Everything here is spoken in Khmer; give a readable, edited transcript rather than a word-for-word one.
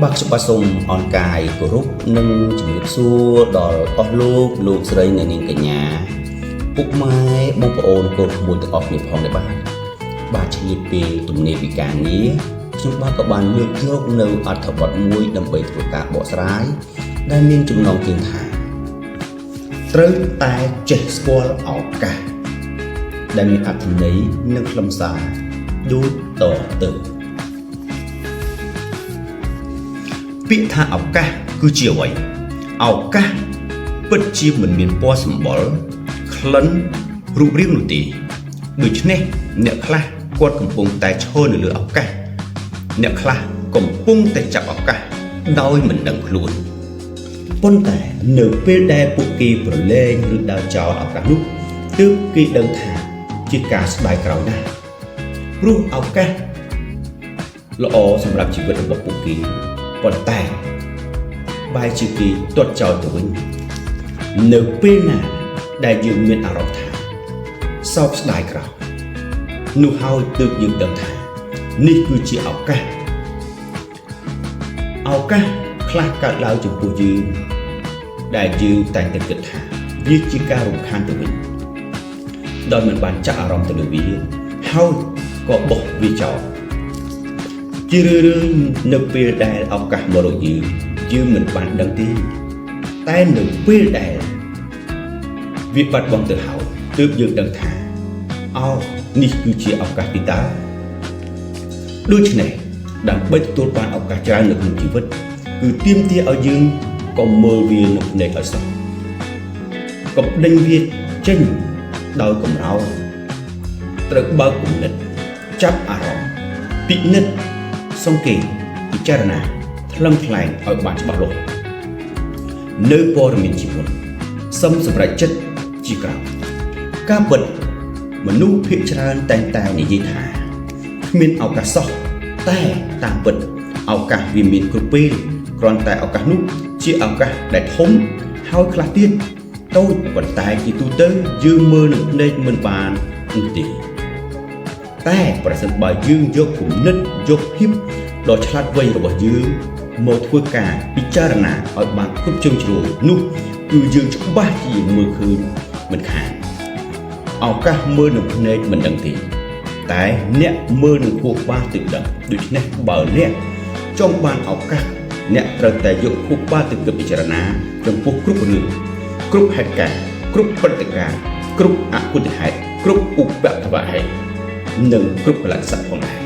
បាក់សុបាសុំអនកាយគោរពនិងជំរាបសួរដល់អស់លោកស្រីអ្នកនាងកញ្ញាពុកម៉ែបងប្អូនកូនក្មួយទាំងអស់គ្នាផងដែរបាទឆ្លៀតពេលទំនេរពីការងារខ្ញុំបាទក៏បានលើកយកនៅអត្ថបទមួយដើម្បីធ្វើការបកស្រាយដែលមានចំណងជើងថាត្រូវតែចេះស្គាល់ឱកាសដែលមានអត្ថន័យនិងខ្លឹមសារដូចតទៅពាក្យថាឱកាសគឺជាអ្វីឱកាសពិតជាមិនមានពណ៌សម្បុរក្លិនរូបរាងនោះទេដូច្នេះអ្នកខ្លះគាត់កំពុងតែឈរនៅលើឱកាសអ្នកខ្លះកំពុងតែចាប់ឱកាសដោយមិនដឹងខ្លួនប៉ុន្តែនៅពេលដែលពួកគេប្រឡែងឬដើរចោលឱកាសនោះទើបគេដឹងថាជាការស្ដាយក្រោយណាស់ព្រោះឱកាសល្អសម្រាប់ជីវិតរបស់ពួកគេប៉ុន្តែបែរជាគេទាត់ចោលទៅវិញនៅពេលណាដែលយើងមានអារម្មណ៍ថាសោកស្ដាយក្រោយនោះហើយទើបយើងដឹងថានេះគឺជាឱកាសខ្លះកើតឡើងចំពោះយើងដែលយើងតែងតែគិតថាវាជាការរំខានទៅវិញដោយមិនបានចាក់អារម្មណ៍ទៅលើវាហើយក៏បោះវាចោលជារឿយៗនៅពេលដែលឱកាសមករកយើងមិនបានដឹងទេតែនៅពេលដែលវាបាត់បង់ទៅហើយទើបយើងដឹងថានេះគឺជាឱកាសទីតើដូច្នេះដើម្បីទទួលបានឱកាសច្រើននៅក្នុងជីវិតគឺទាមទារឲ្យយើងកុំមើលវានៅភ្នែកឲ្យសោះកុំដេញវាចេញដោយកម្រោលត្រូវបើកគំនិតចាប់អារម្មណ៍ពិនិត្យសង្កេតពិចារណាថ្លឹងថ្លែងឲ្យបានច្បាស់លាស់នៅព័ត៌មានជីវិតសម្រេចចិត្តជាក្រោយការពិតមនុស្សភាគច្រើនតែងតែនិយាយថាគ្មានឱកាសសោះតែតាមពិតឱកាសវាមានគ្រប់ពេលគ្រាន់តែឱកាសនោះជាឱកាសដែលធំហើយខ្លះទៀតតូចប៉ុន្តែជាទូទៅយើងមើលនឹងភ្នែកមិនបាននោះទេតែប្រសិនបើយើងយកគំនិតយកភាពដ៏ឆ្លាតវៃរបស់យើងមកធ្វើការពិចារណាឲ្យបានគ្រប់ជ្រុងជ្រោយនោះគឺយើងច្បាស់ជាមើលឃើញមិនខានឱកាសមើលនឹងភ្នែកមិនដឹងទេតែអ្នកមើលនឹងខួរក្បាលទើបដឹងដូច្នេះបើអ្នកចង់បានឱកាសអ្នកត្រូវតែយកខួរក្បាលទៅគិតពិចារណាចំពោះគ្រប់រឿងគ្រប់ហេតុការណ៍គ្រប់ព្រឹត្តិការណ៍គ្រប់អគុតិហេតុគ្រប់ឧបទ្ទវហេតុនិងគ្រប់កលៈស័កផងដែរ